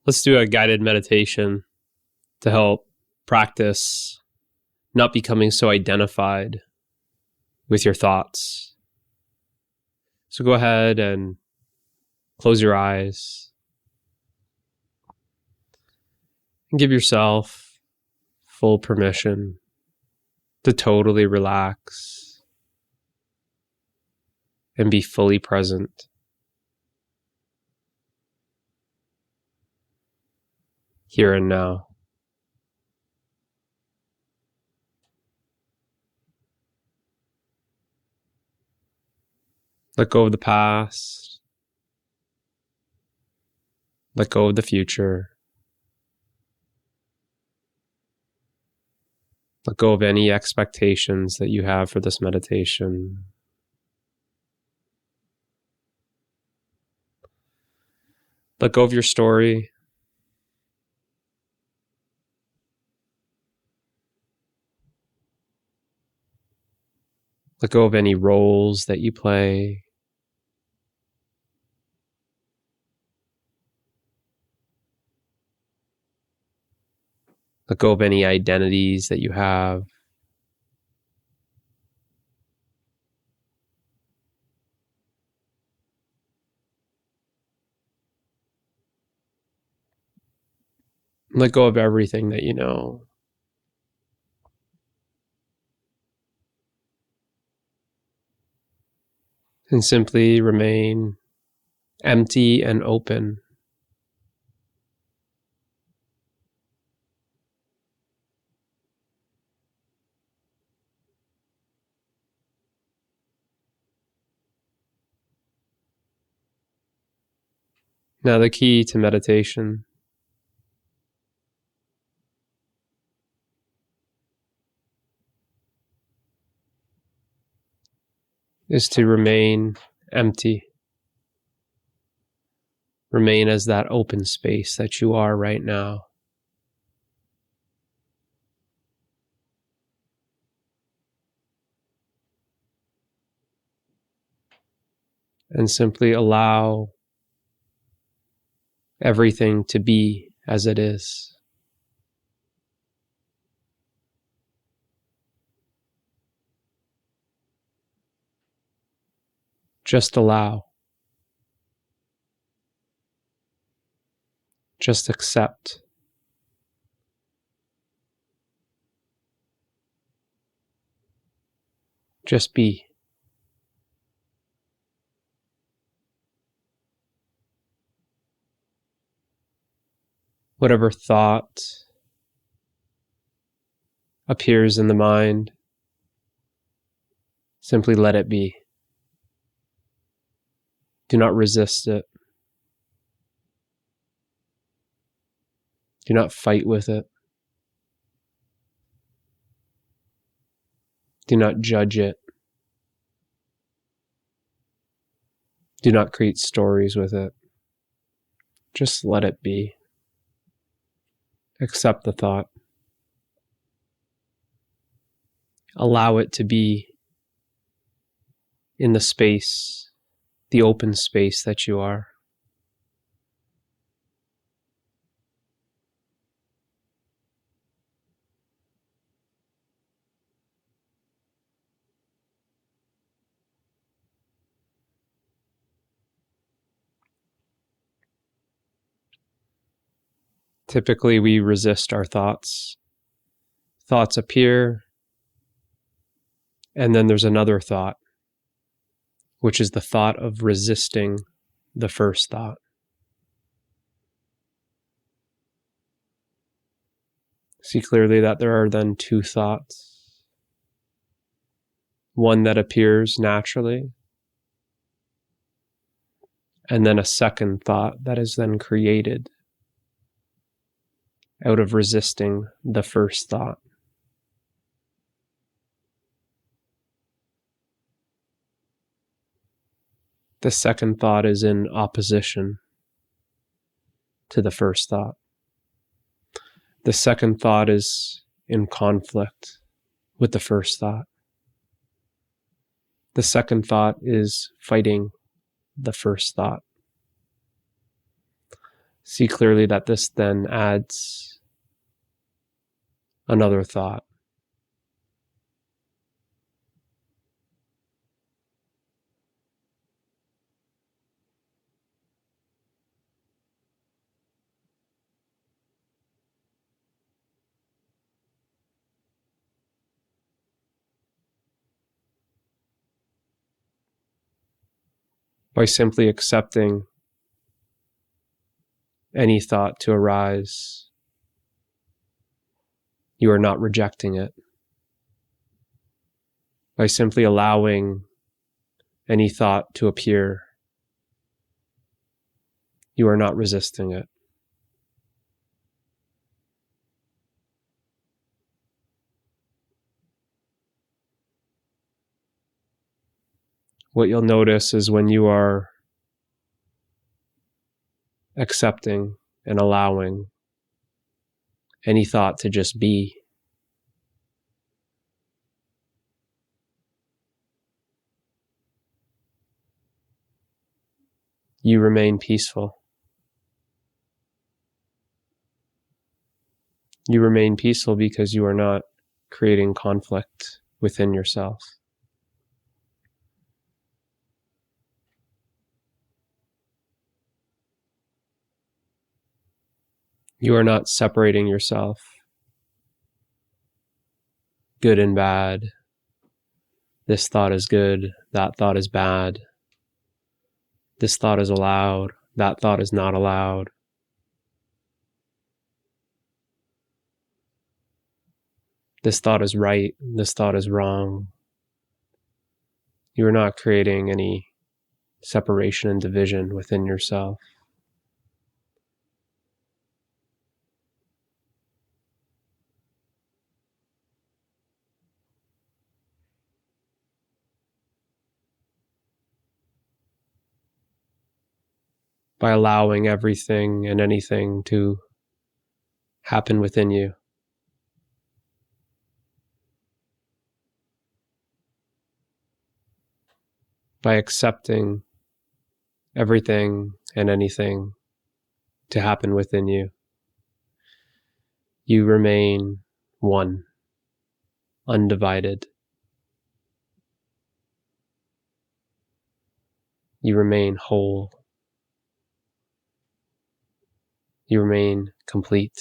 Let's do a guided meditation to help practice not becoming so identified with your thoughts. So go ahead and close your eyes and give yourself full permission to totally relax and be fully present. Here and now. Let go of the past. Let go of the future. Let go of any expectations that you have for this meditation. Let go of your story. Let go of any roles that you play. Let go of any identities that you have. Let go of everything that you know. And simply remain empty and open. Now the key to meditation is to remain empty. Remain as that open space that you are right now. And simply allow everything to be as it is. Just allow. Just accept. Just be. Whatever thought appears in the mind, simply let it be. Do not resist it. Do not fight with it. Do not judge it. Do not create stories with it. Just let it be. Accept the thought. Allow it to be in the space, the open space that you are. Typically, we resist our thoughts. Thoughts appear, and then there's another thought, which is the thought of resisting the first thought. See clearly that there are then two thoughts. One that appears naturally, and then a second thought that is then created out of resisting the first thought. The second thought is in opposition to the first thought. The second thought is in conflict with the first thought. The second thought is fighting the first thought. See clearly that this then adds another thought. By simply accepting any thought to arise, you are not rejecting it. By simply allowing any thought to appear, you are not resisting it. What you'll notice is when you are accepting and allowing any thought to just be, you remain peaceful. You remain peaceful because you are not creating conflict within yourself. You are not separating yourself, good and bad. This thought is good, that thought is bad. This thought is allowed, that thought is not allowed. This thought is right, this thought is wrong. You are not creating any separation and division within yourself. By allowing everything and anything to happen within you, by accepting everything and anything to happen within you, you remain one, undivided. You remain whole. You remain complete.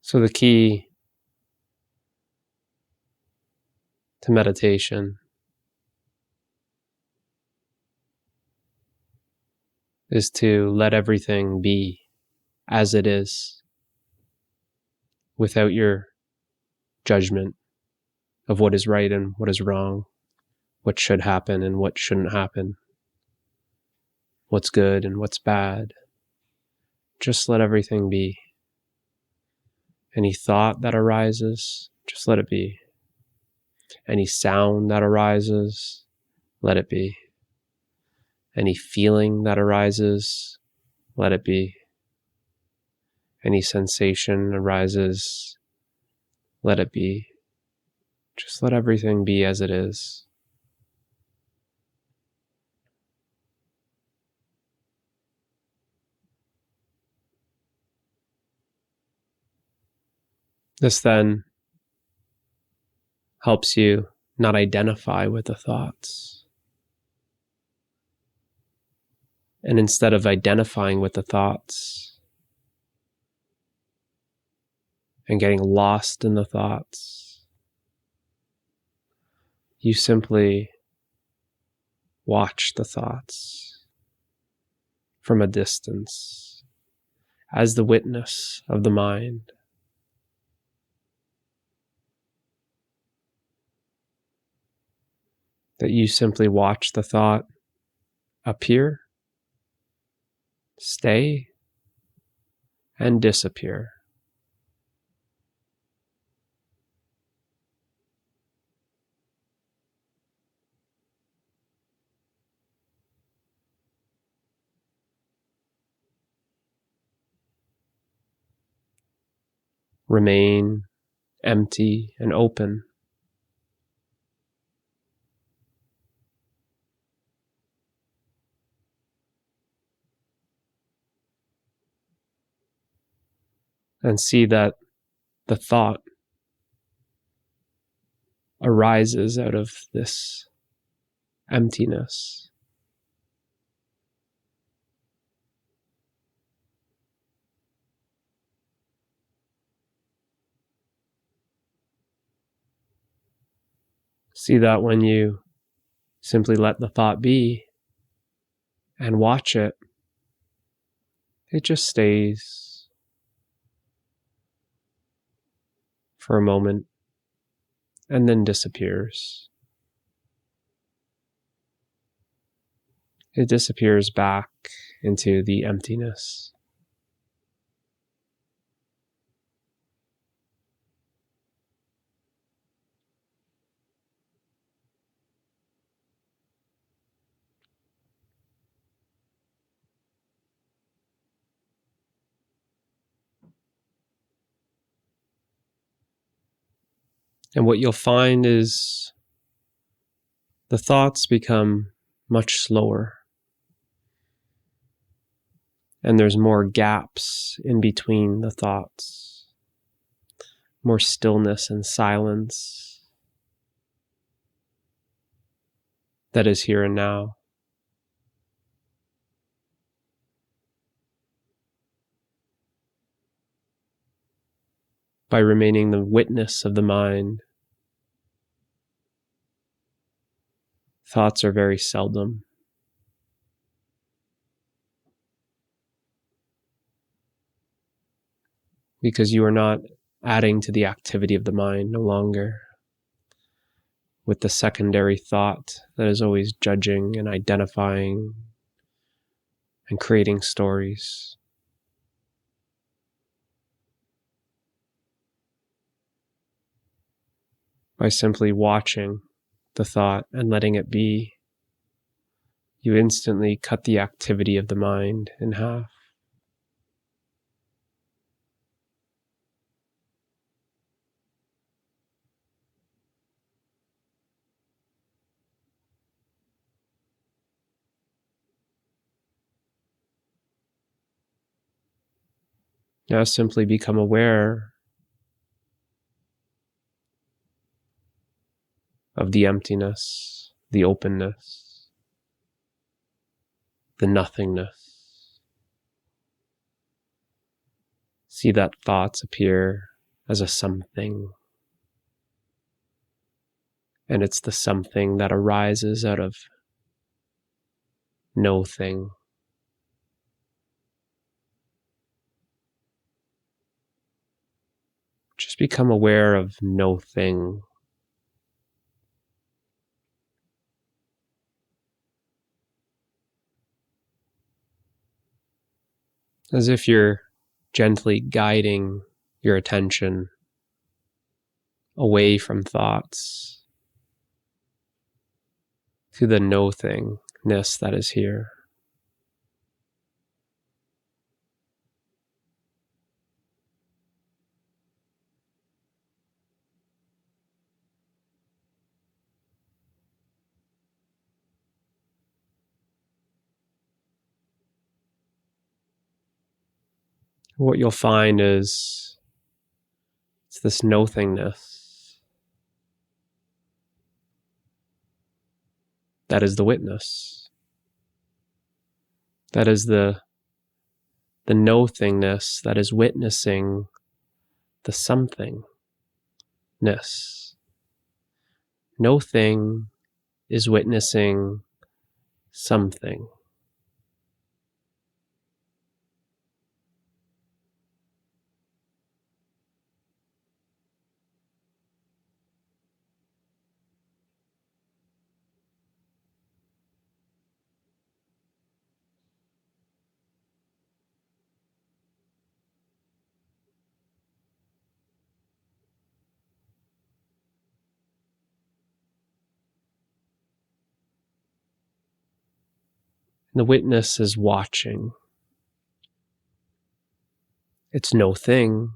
So the key to meditation is to let everything be as it is, without your judgment of what is right and what is wrong, what should happen and what shouldn't happen, what's good and what's bad. Just let everything be. Any thought that arises, just let it be. Any sound that arises, let it be. Any feeling that arises, let it be. Any sensation arises, let it be. Just let everything be as it is. This then helps you not identify with the thoughts. And instead of identifying with the thoughts and getting lost in the thoughts, you simply watch the thoughts from a distance as the witness of the mind. That you simply watch the thought appear, stay, and disappear. remain empty and open. And see that the thought arises out of this emptiness. See that when you simply let the thought be and watch it, it just stays for a moment and then disappears. It disappears back into the emptiness. And what you'll find is the thoughts become much slower. And there's more gaps in between the thoughts, more stillness and silence that is here and now. By remaining the witness of the mind, thoughts are very seldom. Because you are not adding to the activity of the mind no longer with the secondary thought that is always judging and identifying and creating stories. By simply watching the thought and letting it be, you instantly cut the activity of the mind in half. Now simply become aware of the emptiness, the openness, the nothingness. See that thoughts appear as a something. And it's the something that arises out of no thing. Just become aware of no thing. As if you're gently guiding your attention away from thoughts to the no thingness that is here. What you'll find is it's this no thingness that is the witness. That is the no thingness that is witnessing the somethingness. No thing is witnessing something. The witness is watching. It's no thing,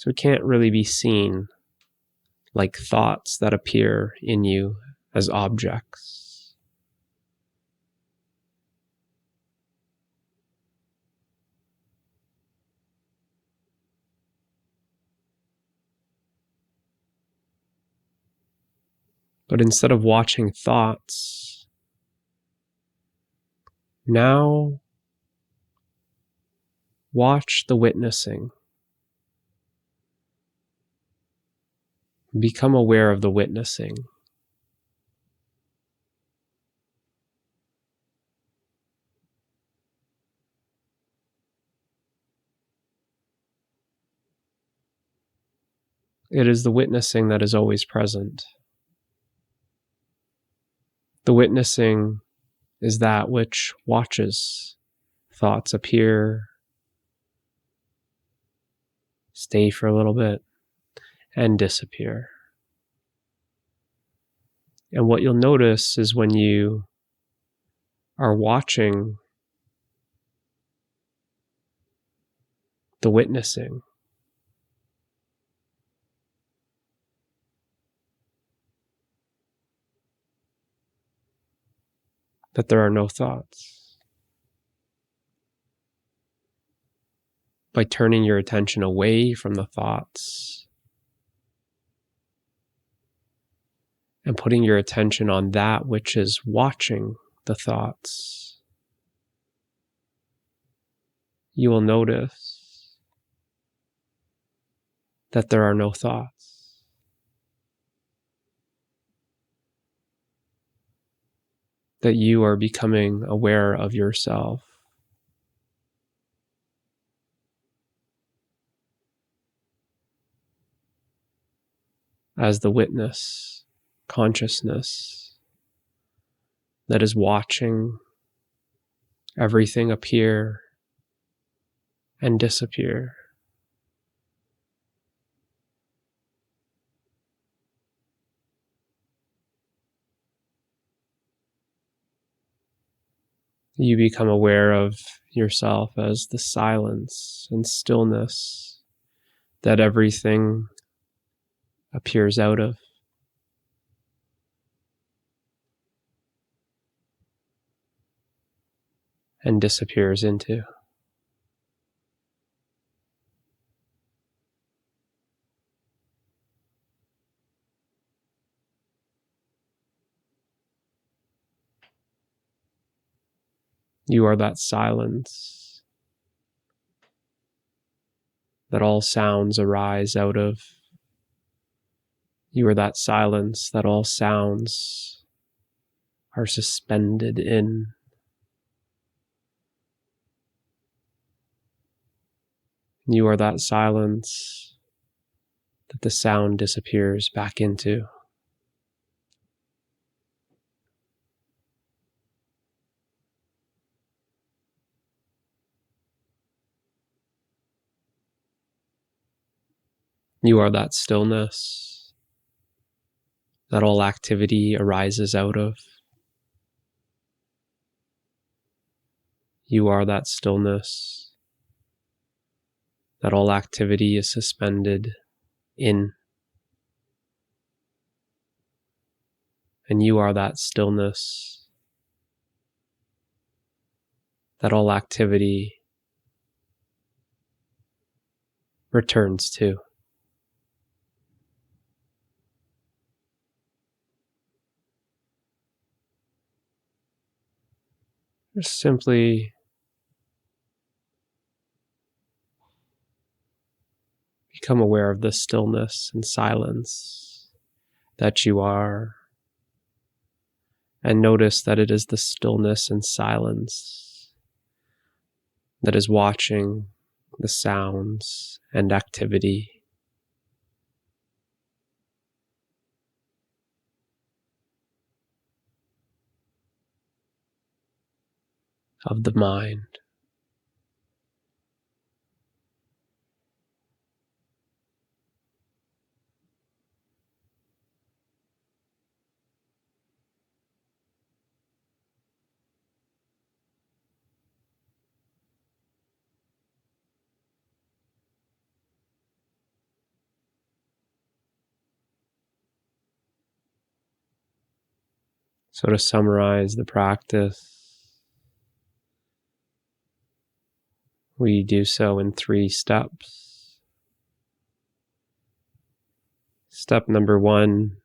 So it can't really be seen like thoughts that appear in you as objects. But instead of watching thoughts, now watch the witnessing. Become aware of the witnessing. It is the witnessing that is always present. The witnessing is that which watches thoughts appear, stay for a little bit, and disappear. And what you'll notice is when you are watching the witnessing, that there are no thoughts. By turning your attention away from the thoughts and putting your attention on that which is watching the thoughts, you will notice that there are no thoughts. That you are becoming aware of yourself. As the witness consciousness that is watching everything appear and disappear. You become aware of yourself as the silence and stillness that everything appears out of. And disappears into. You are that silence that all sounds arise out of. You are that silence that all sounds are suspended in. You are that silence that the sound disappears back into. You are that stillness that all activity arises out of. You are that stillness that all activity is suspended in. And you are that stillness that all activity returns to. Just simply become aware of the stillness and silence that you are, and notice that it is the stillness and silence that is watching the sounds and activity of the mind. So to summarize the practice, we do so in 3 steps. Step number 1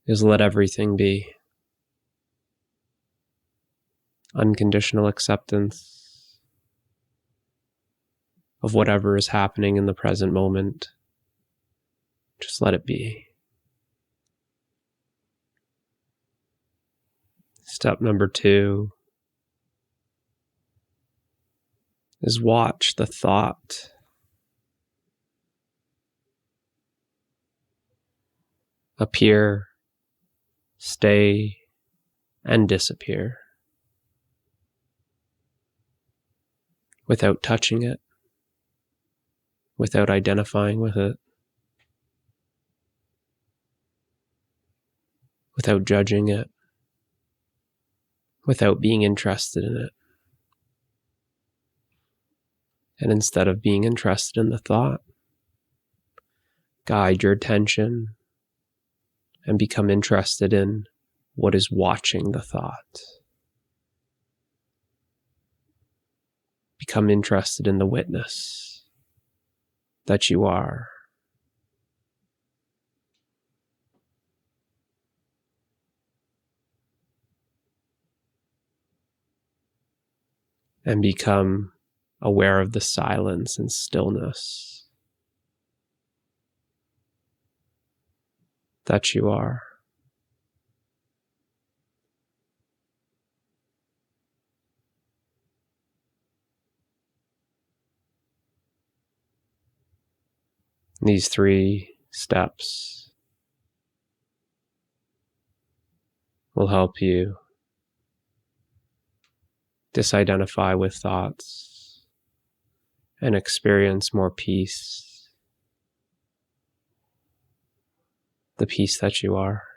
is let everything be. Unconditional acceptance of whatever is happening in the present moment. Just let it be. Step number 2 is watch the thought appear, stay, and disappear without touching it, without identifying with it, without judging it, without being interested in it. And instead of being interested in the thought, guide your attention and become interested in what is watching the thought. Become interested in the witness that you are. And become aware of the silence and stillness that you are. These 3 steps will help you disidentify with thoughts and experience more peace, the peace that you are.